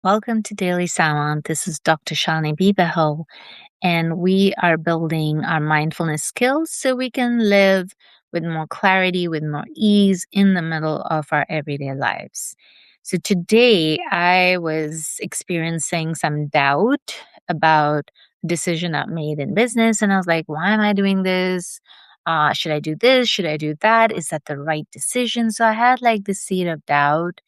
Welcome to Daily Sound. This is Dr. Shalini B Bahl, and we are building our mindfulness skills so we can live with more clarity, with more ease in the middle of our everyday lives. So today I was experiencing some doubt about a decision I've made in business, and I was like, why am I doing this? Should I do this? Should I do that? Is that the right decision? So I had like this seed of doubt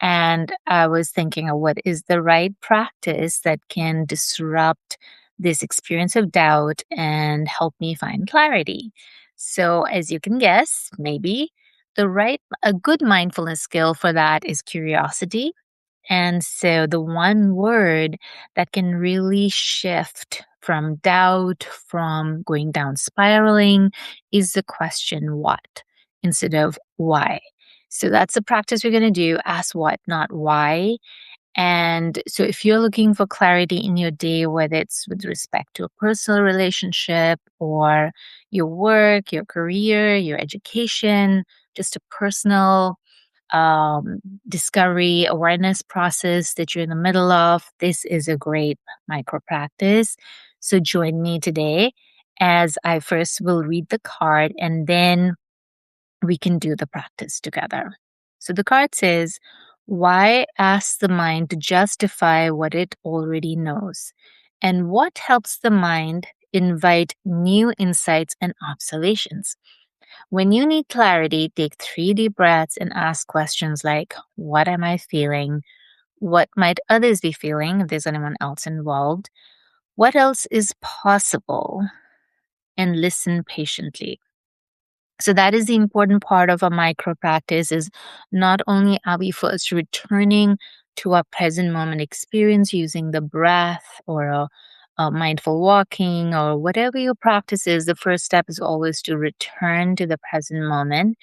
and I was thinking of what is the right practice that can disrupt this experience of doubt and help me find clarity. So, as you can guess, maybe a good mindfulness skill for that is curiosity. And so, the one word that can really shift from doubt, from going down spiraling, is the question what instead of why. So that's the practice we're going to do. Ask what, not why. And so if you're looking for clarity in your day, whether it's with respect to a personal relationship or your work, your career, your education, just a personal um, discovery awareness process that you're in the middle of, this is a great micro practice. So join me today as I first will read the card and then we can do the practice together. So the card says, why ask the mind to justify what it already knows? And what helps the mind invite new insights and observations? When you need clarity, take 3 deep breaths and ask questions like, what am I feeling? What might others be feeling if there's anyone else involved? What else is possible? And listen patiently. So that is the important part of a micro practice is not only are we first returning to our present moment experience using the breath or a mindful walking or whatever your practice is, the first step is always to return to the present moment.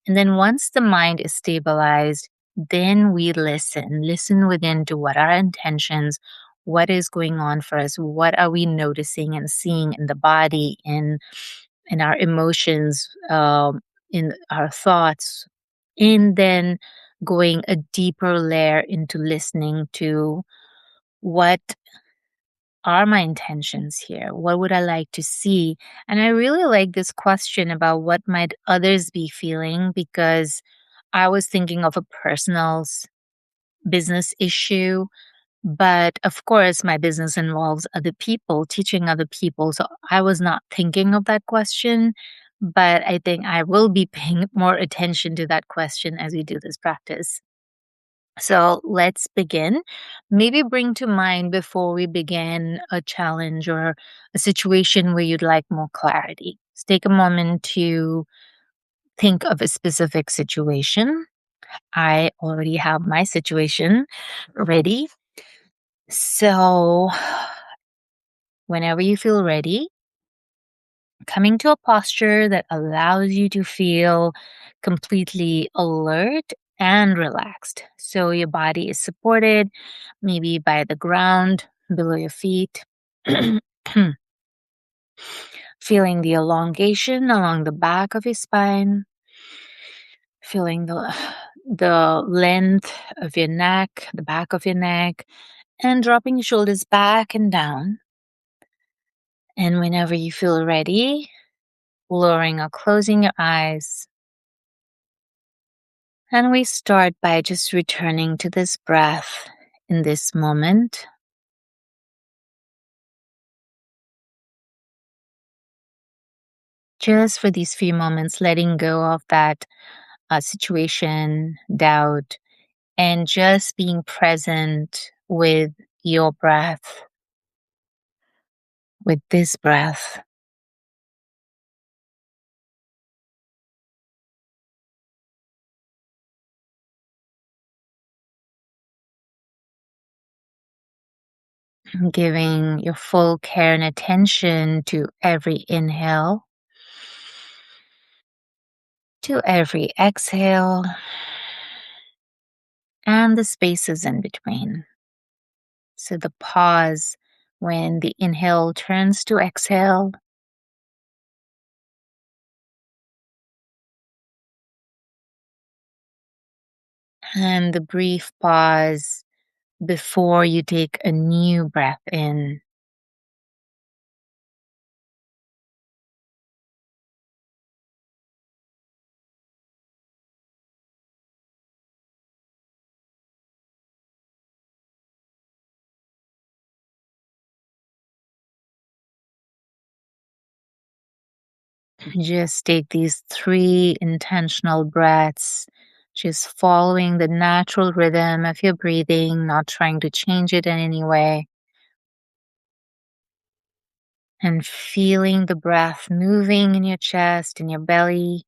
And then once the mind is stabilized, then we listen within to what our intentions, what is going on for us, what are we noticing and seeing in the body, in our emotions, in our thoughts, and then going a deeper layer into listening to what are my intentions here? What would I like to see? And I really like this question about what might others be feeling because I was thinking of a personal business issue. But of course, my business involves other people, teaching other people. So I was not thinking of that question. But I think I will be paying more attention to that question as we do this practice. So let's begin. Maybe bring to mind before we begin a challenge or a situation where you'd like more clarity. Let's take a moment to think of a specific situation. I already have my situation ready. So, whenever you feel ready, coming to a posture that allows you to feel completely alert and relaxed. So your body is supported, maybe by the ground below your feet. Feeling the elongation along the back of your spine, feeling the length of your neck, the back of your neck, and dropping your shoulders back and down. And whenever you feel ready, lowering or closing your eyes. And we start by just returning to this breath in this moment. Just for these few moments, letting go of that situation, doubt, and just being present with your breath, with this breath. Giving your full care and attention to every inhale, to every exhale, and the spaces in between. So the pause when the inhale turns to exhale, and the brief pause before you take a new breath in. Just take these three intentional breaths, just following the natural rhythm of your breathing, not trying to change it in any way, and feeling the breath moving in your chest, in your belly,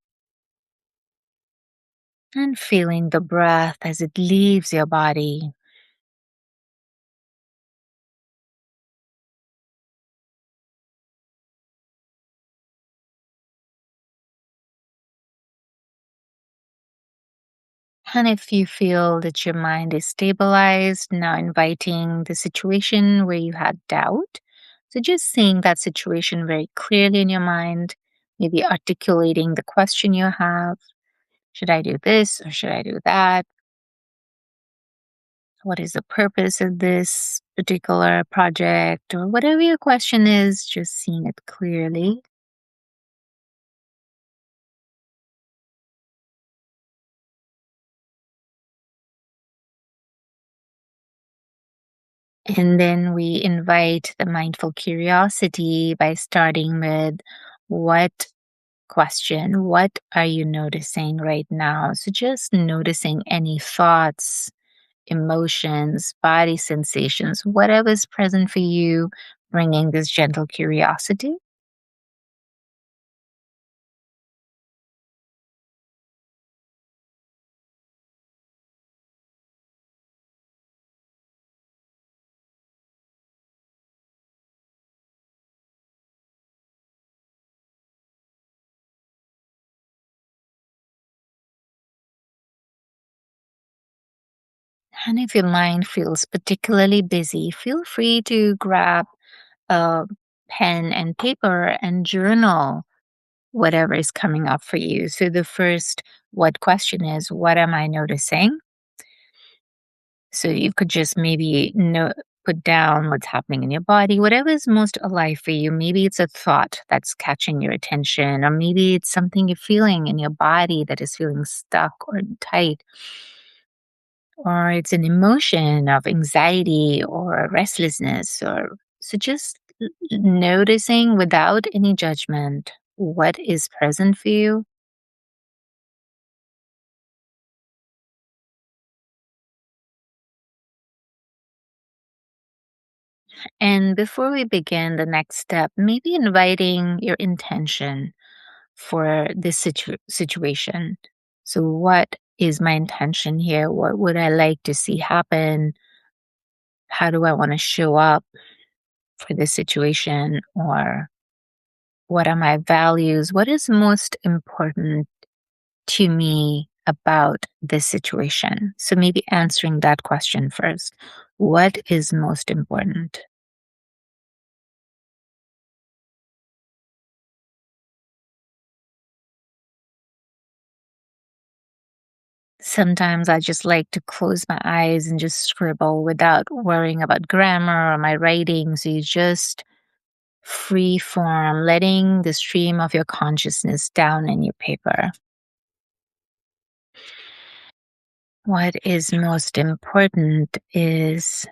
and feeling the breath as it leaves your body. And if you feel that your mind is stabilized, now inviting the situation where you had doubt. So just seeing that situation very clearly in your mind, maybe articulating the question you have. Should I do this or should I do that? What is the purpose of this particular project? Or whatever your question is, just seeing it clearly. And then we invite the mindful curiosity by starting with what question, what are you noticing right now? So just noticing any thoughts, emotions, body sensations, whatever's present for you, bringing this gentle curiosity. And if your mind feels particularly busy, feel free to grab a pen and paper and journal whatever is coming up for you. So the first what question is, what am I noticing? So you could just maybe put down what's happening in your body, whatever is most alive for you. Maybe it's a thought that's catching your attention, or maybe it's something you're feeling in your body that is feeling stuck or tight, or it's an emotion of anxiety or restlessness, or so just noticing without any judgment what is present for you. And before we begin the next step, maybe inviting your intention for this situation. So, what is my intention here? What would I like to see happen? How do I want to show up for this situation? Or what are my values? What is most important to me about this situation? So, maybe answering that question first. What is most important? Sometimes I just like to close my eyes and just scribble without worrying about grammar or my writing. So you just free form, letting the stream of your consciousness down in your paper. What is most important is,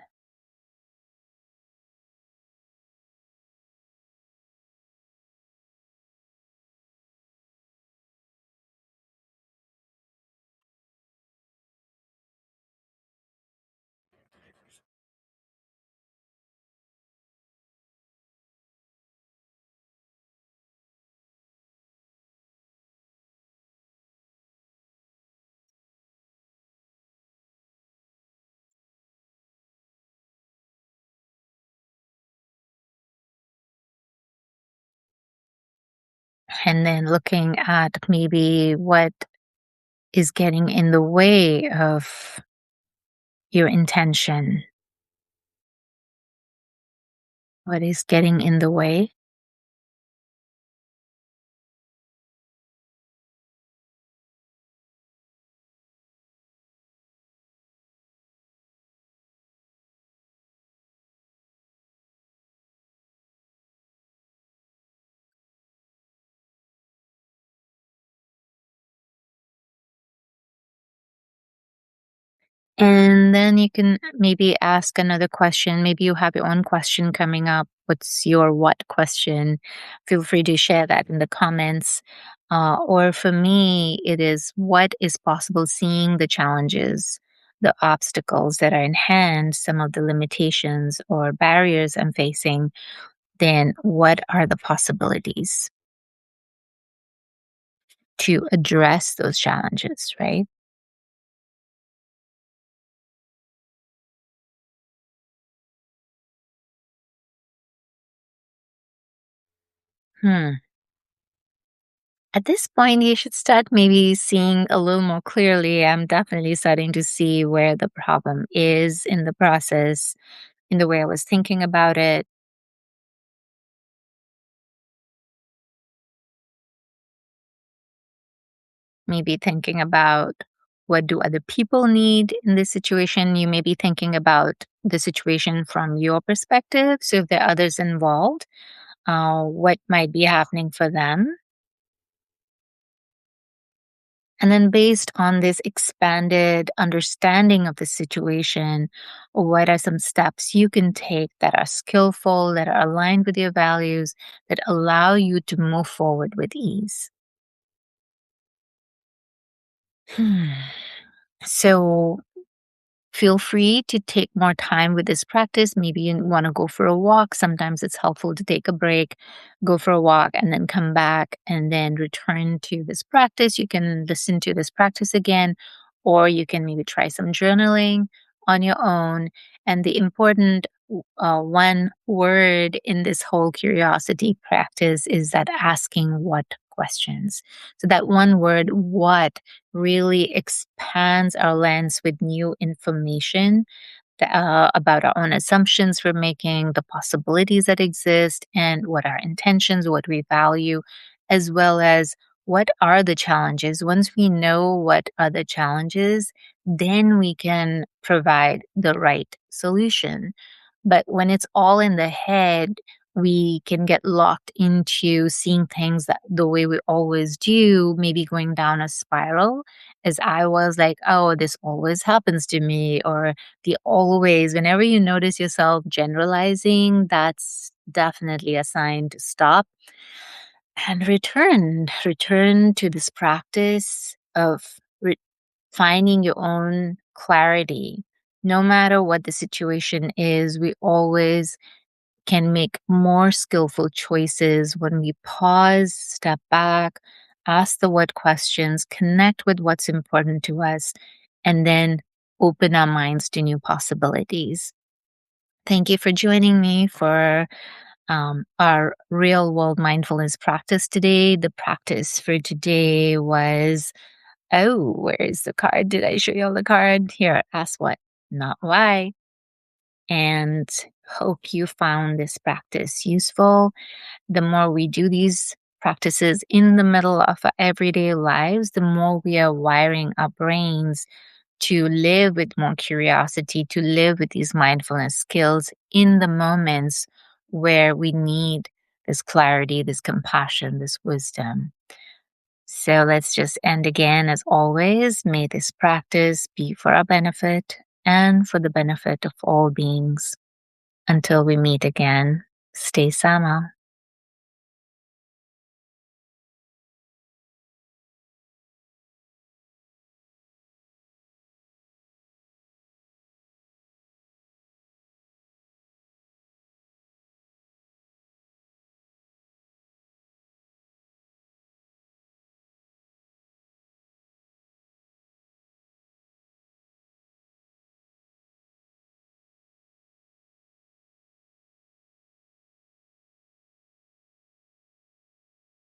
and then looking at maybe what is getting in the way of your intention, what is getting in the way. And then you can maybe ask another question. Maybe you have your own question coming up. What's your what question? Feel free to share that in the comments. Or for me, it is what is possible, seeing the challenges, the obstacles that are in hand, some of the limitations or barriers I'm facing. Then what are the possibilities to address those challenges, right? Hmm. At this point, you should start maybe seeing a little more clearly. I'm definitely starting to see where the problem is in the process, in the way I was thinking about it. Maybe thinking about what do other people need in this situation. You may be thinking about the situation from your perspective. So if there are others involved, what might be happening for them. And then, based on this expanded understanding of the situation, what are some steps you can take that are skillful, that are aligned with your values, that allow you to move forward with ease? Hmm. So, feel free to take more time with this practice. Maybe you want to go for a walk. Sometimes it's helpful to take a break, go for a walk, and then come back and then return to this practice. You can listen to this practice again, or you can maybe try some journaling on your own. And the important one word in this whole curiosity practice is that asking what questions. So, that one word, what, really expands our lens with new information about our own assumptions we're making, the possibilities that exist, and what our intentions, what we value, as well as what are the challenges. Once we know what are the challenges, then we can provide the right solution. But when it's all in the head, we can get locked into seeing things that the way we always do, maybe going down a spiral. As I was like, oh, this always happens to me, or the always, whenever you notice yourself generalizing, that's definitely a sign to stop and return to this practice of finding your own clarity. No matter what the situation is, we always can make more skillful choices when we pause, step back, ask the what questions, connect with what's important to us, and then open our minds to new possibilities. Thank you for joining me for our real world mindfulness practice today. The practice for today was, oh, where is the card? Did I show you all the card? Here, ask what, not why. And hope you found this practice useful. The more we do these practices in the middle of our everyday lives, the more we are wiring our brains to live with more curiosity, to live with these mindfulness skills in the moments where we need this clarity, this compassion, this wisdom. So let's just end again, as always. May this practice be for our benefit and for the benefit of all beings. Until we meet again, stay sama.